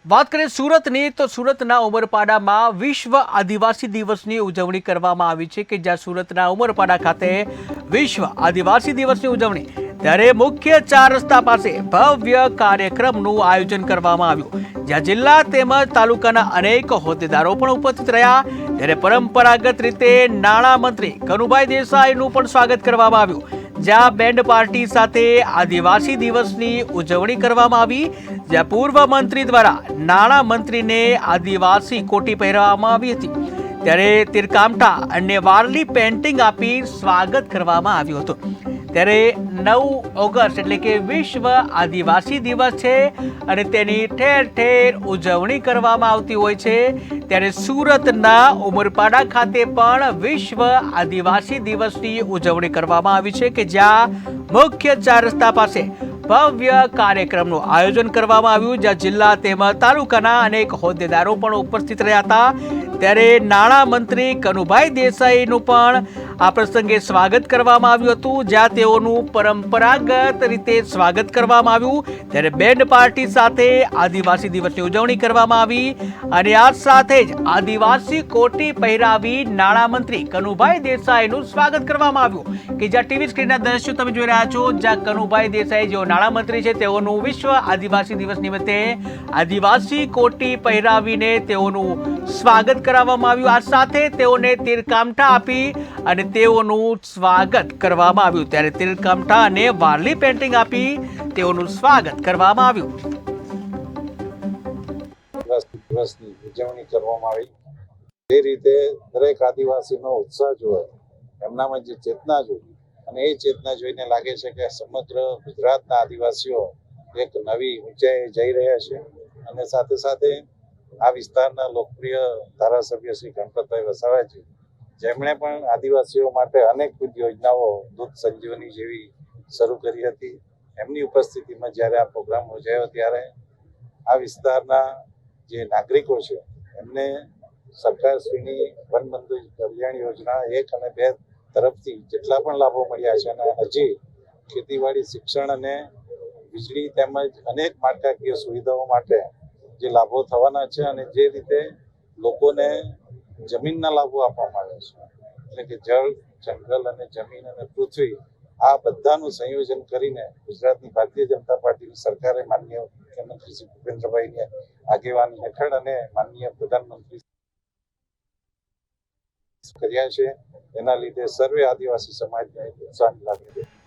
વાત કરીએ સુરતની તો સુરતના ઉમરપાડામાં વિશ્વ આદિવાસી દિવસની ઉજવણી કરવામાં આવી છે કે જ્યાં સુરતના ઉમરપાડા ખાતે વિશ્વ આદિવાસી દિવસની ઉજવણી ત્યારે મુખ્ય 4 રસ્તા પાસે ભવ્ય કાર્યક્રમનું આયોજન કરવામાં આવ્યું, જ્યાં જિલ્લા તેમજ તાલુકાના અનેક હોદ્દેદારો પણ ઉપસ્થિત રહ્યા। ત્યારે પરંપરાગત રીતે નાણાં મંત્રી કનુભાઈ દેસાઈનું પણ સ્વાગત કરવામાં આવ્યું, જ્યાં બેન્ડ પાર્ટી સાથે આદિવાસી દિવસની ઉજવણી કરવામાં આવી, જ્યાં પૂર્વ મંત્રી દ્વારા નાણાં મંત્રીને આદિવાસી કોટી પહેરવામાં આવી હતી। ત્યારે તીરકામઠા અને વારલી પેન્ટિંગ આપી સ્વાગત કરવામાં આવ્યું હતું। ત્યારે 9 ઓગસ્ટ એટલે કે વિશ્વ આદિવાસી દિવસ છે અને તેની ઠેર ઠેર ઉજવણી કરવામાં આવતી હોય છે। ત્યારે સુરતના ઉમરપાડા ખાતે પણ વિશ્વ આદિવાસી દિવસની ઉજવણી કરવામાં આવી છે કે જ્યાં મુખ્ય 4 રસ્તા પાસે ભવ્ય કાર્યક્રમનું આયોજન કરવામાં આવ્યું, જ્યાં જિલ્લા તેમજ તાલુકાના અનેક હોદ્દેદારો પણ ઉપસ્થિત રહ્યા હતા। ત્યારે નાણાં મંત્રી કનુભાઈ દેસાઈનું પણ આ પ્રસંગે સ્વાગત કરવામાં આવ્યું હતું, જ્યાં તેઓનું પરંપરાગત રીતે સ્વાગત કરવામાં આવ્યું। ત્યારે બેન્ડ પાર્ટી સાથે આદિવાસી દિવસની ઉજવણી કરવામાં આવી અને આ સાથે જ આદિવાસી કોટી પહેરાવી નાણાં મંત્રી કનુભાઈ દેસાઈનું સ્વાગત કરવામાં આવ્યું કે જ્યાં ટીવી સ્ક્રીનના દ્રશ્યો તમે જોઈ રહ્યા છો, જ્યાં કનુભાઈ દેસાઈ જેઓ નાણાં મંત્રી છે તેઓનું વિશ્વ આદિવાસી દિવસ નિમિત્તે આદિવાસી કોટી પહેરાવીને તેઓનું સ્વાગત કરવામાં આવ્યું। આ સાથે તેઓને તીરકામઠા આપી અને તેઓનું સ્વાગત કરવામાં આવ્યું। ત્યારે તીરકામઠા અને વારલી પેન્ટિંગ આપી તેઓનું સ્વાગત કરવામાં આવ્યું। દિવસની ઉજવણી કરવામાં આવી। તે રીતે દરેક આદિવાસીનો ઉત્સાહ જોવે, એમનામાં જે ચેતના જોઈ અને એ ચેતના જોઈને લાગે છે કે સમગ્ર ગુજરાતના આદિવાસીઓ એક નવી ઊંચાઈએ જઈ રહ્યા છે। અને સાથે સાથે આ વિસ્તારના લોકપ્રિય ધારાસભ્ય શ્રી ગણપતભાઈ વસાવાજી, જેમણે પણ આદિવાસીઓ માટે અનેકવિધ યોજનાઓ દૂધ સંજીવની જેવી શરૂ કરી હતી, એમની ઉપસ્થિતિમાં જ્યારે આ પ્રોગ્રામ યોજાયો ત્યારે આ વિસ્તારના જે નાગરિકો છે એમને સરકારશ્રીની વનબંધુ કલ્યાણ યોજના 1 અને 2 તરફથી જેટલા પણ લાભો મળ્યા છે અને હજી ખેતીવાડી, શિક્ષણ અને વીજળી તેમજ અનેક માળખાકીય સુવિધાઓ માટે જે લાભો થવાના છે અને જે રીતે લોકોને જમીનના લાભો આપવામાં આવે છે, એટલે કે જળ, જંગલ અને જમીન અને પૃથ્વી, આ બધાનું સંયોજન કરીને ગુજરાતની ભારતીય જનતા પાર્ટીની સરકારે માનનીય મુખ્યમંત્રી શ્રી ભૂપેન્દ્રભાઈની આગેવાની હેઠળ અને માનનીય પ્રધાનમંત્રી કર્યા છે। એના લીધે સર્વે આદિવાસી સમાજને ઉત્સાહ લાગે છે।